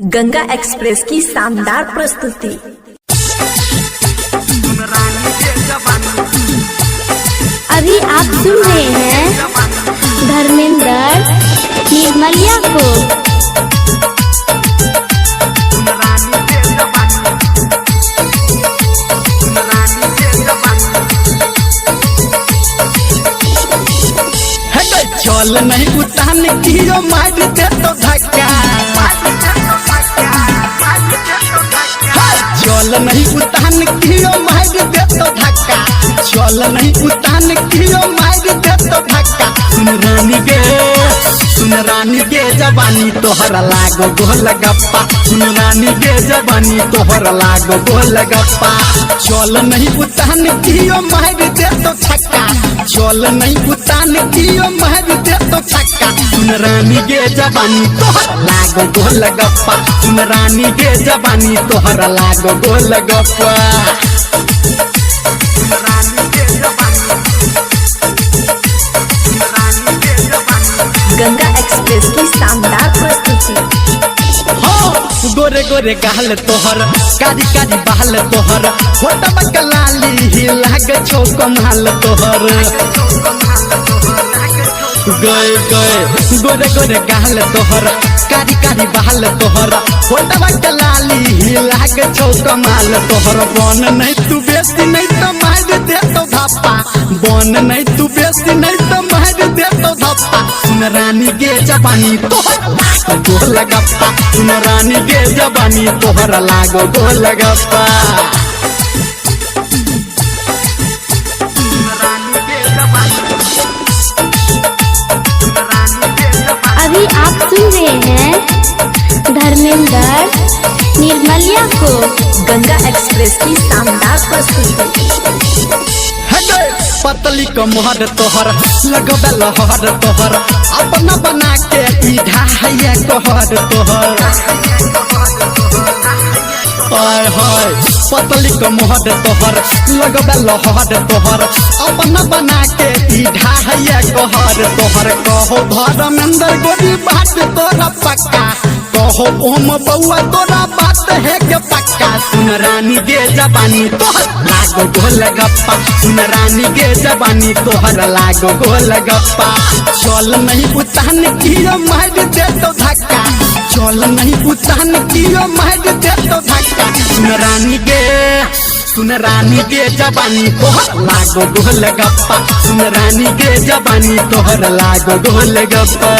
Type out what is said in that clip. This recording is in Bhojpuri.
गंगा एक्सप्रेस की शानदार प्रस्तुति। अभी आप सुन रहे हैं धर्मेंद्र निर्मलिया को। चल नहीं उतान कियो मार दे तो धक्का, चल नहीं उतान कियो मार दे तो धक्का, चल नहीं उतान कियो मार दे तो धक्का। सुन रानी गे जवानी तोहरा लागो गोल गप्पा, सुन रानी गे जवानी तोहरा लागो गोल गप्पा। चल नहीं उतान कियो मार दे तो छक्का, चल नहीं उतान कियो मार दे तो छक्का। सुन रानी गे जवानी तोहरा लागो गोल गप्पा, सुन रानी गे जवानी तोहरा लागो गोल गप्पा। गंगा एक्सप्रेस की शानदार प्रस्तुति। गोरे गोरे गाल तोहर, कारी कारी बाल तोहर, होटबा के लाली ही लाग छो कमाल तोहर। गए गए गोरे गोरे गाल तोहर, कारी कारी बाल तोहर, होटबा के लाली ही लाग छो कमाल तोहर। बन नहीं तू बेसी नहीं तो मार दे तो धप्पा, बन नहीं तू बेसी नहीं तो मार दे तो धप्पा। सुन रानी गे जवानी तोहरा गोल गप्पा, सुन रानी गे जवानी तोहरा लागो गोल गप्पा। अभी आप सुन रहे हैं धर्मेंद्र निर्मलिया को। गंगा एक्सप्रेस की शानदार प्रस्तुति। पतली कमर तोहर लगबे लहर तोहर, अपना बना के ई ढाहिया कहर तोहर। हाय हाय पतली कमर तोहर लगबे लहर तोहर, अपना बना के ई ढाहिया कहर तोहर। कहो धर्मेंद्र गोरी बात तोरा पक्का, कहो ओम बउआ तोरा बात है के पक्का। सुन रानी गे जवानी तोहर लागो गोल गप्पा, सुन रानी गे जवानी तोहर लागो गोल गप्पा। चल नहीं उतान कियो मार दे तो धक्का, चल नहीं उतान कियो मार दे तो धक्का। सुन रानी गे जवानी तोहर लागो गोल गप्पा, सुन रानी गे जवानी तोहर लागो गोल गप्पा।